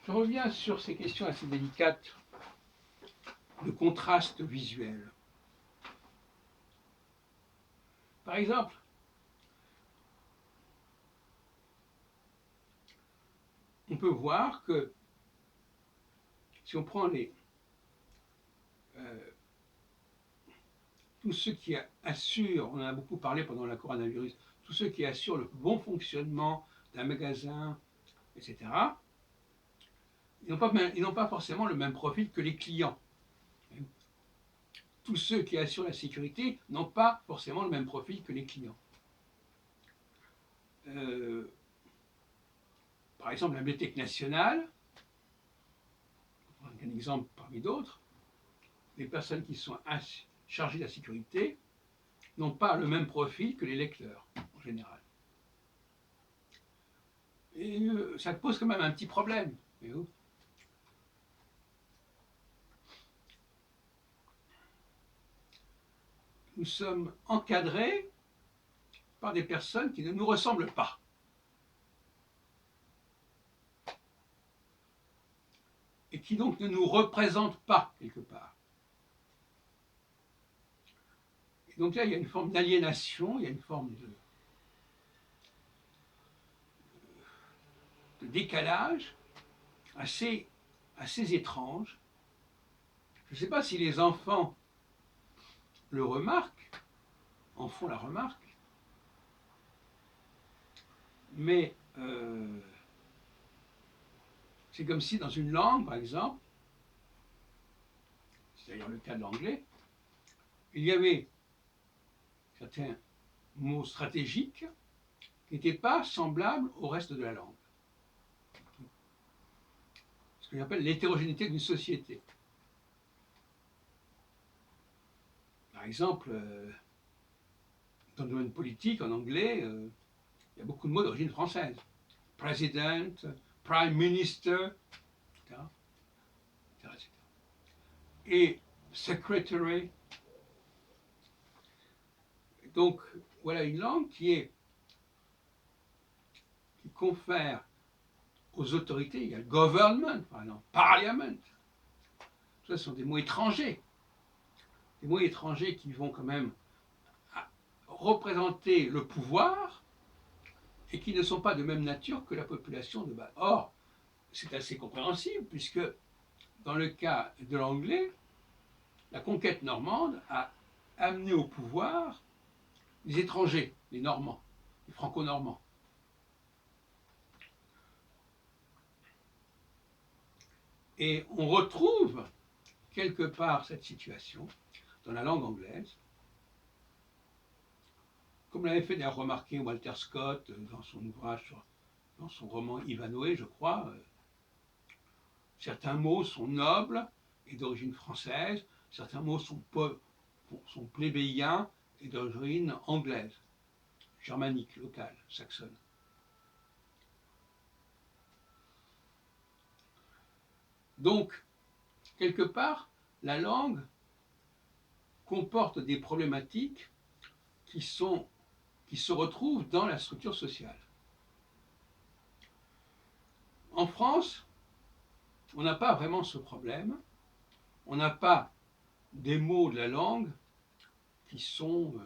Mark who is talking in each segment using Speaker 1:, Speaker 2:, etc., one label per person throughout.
Speaker 1: Je reviens sur ces questions assez délicates de contraste visuel. Par exemple, on peut voir que si on prend tous ceux qui assurent, on en a beaucoup parlé pendant la coronavirus, tous ceux qui assurent le bon fonctionnement d'un magasin, etc., ils n'ont pas forcément le même profil que les clients. Tous ceux qui assurent la sécurité n'ont pas forcément le même profil que les clients. Par exemple, la Bibliothèque nationale, un exemple parmi d'autres, les personnes qui sont chargées de la sécurité n'ont pas le même profil que les lecteurs, en général. Et ça pose quand même un petit problème. Nous sommes encadrés par des personnes qui ne nous ressemblent pas. Et qui donc ne nous représentent pas quelque part. Et donc là, il y a une forme d'aliénation, il y a une forme de décalage assez étrange. Je ne sais pas si les enfants le remarquent, en font la remarque, mais c'est comme si dans une langue, par exemple, c'est d'ailleurs le cas de l'anglais, il y avait certains mots stratégiques qui n'étaient pas semblables au reste de la langue. Ce qu'on appelle l'hétérogénéité d'une société. Par exemple, dans le domaine politique, en anglais, il y a beaucoup de mots d'origine française. President, Prime Minister, etc. Et Secretary. Donc, voilà une langue qui confère aux autorités, il y a le government, par exemple, parliament. Ce sont des mots étrangers. Des mots étrangers qui vont quand même représenter le pouvoir et qui ne sont pas de même nature que la population de base. Or, c'est assez compréhensible puisque dans le cas de l'anglais, la conquête normande a amené au pouvoir les étrangers, les Normands, les Franco-Normands. Et on retrouve quelque part cette situation dans la langue anglaise, comme l'avait fait d'ailleurs remarquer Walter Scott dans son ouvrage, dans son roman Ivanhoé, je crois. Certains mots sont nobles et d'origine française, certains mots sont plébéiens et d'origine anglaise, germanique, locale, saxonne. Donc, quelque part, la langue comporte des problématiques qui se retrouvent dans la structure sociale. En France, on n'a pas vraiment ce problème. On n'a pas des mots de la langue qui sont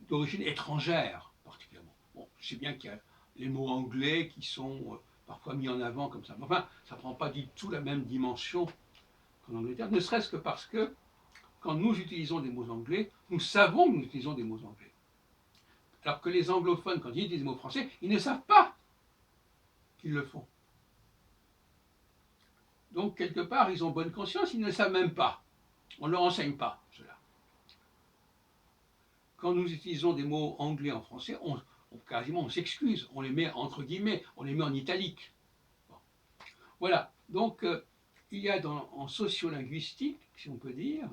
Speaker 1: d'origine étrangère, particulièrement. Bon, je sais bien qu'il y a les mots anglais qui sont parfois mis en avant comme ça. Mais enfin, ça ne prend pas du tout la même dimension qu'en Angleterre, ne serait-ce que parce que quand nous utilisons des mots anglais, nous savons que nous utilisons des mots anglais. Alors que les anglophones, quand ils utilisent des mots français, ils ne savent pas qu'ils le font. Donc, quelque part, ils ont bonne conscience, ils ne le savent même pas. On ne leur enseigne pas, cela. Quand nous utilisons des mots anglais en français, quasiment on s'excuse, on les met entre guillemets, on les met en italique. Bon. Voilà, donc il y a en sociolinguistique, si on peut dire,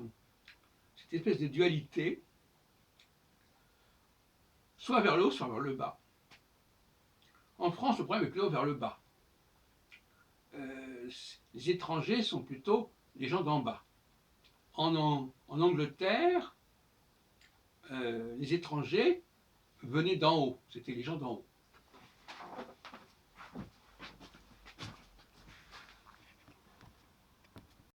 Speaker 1: cette espèce de dualité, soit vers le haut, soit vers le bas. En France, le problème est plutôt vers le bas. Les étrangers sont plutôt les gens d'en bas. En Angleterre, les étrangers venaient d'en haut, c'était les gens d'en haut.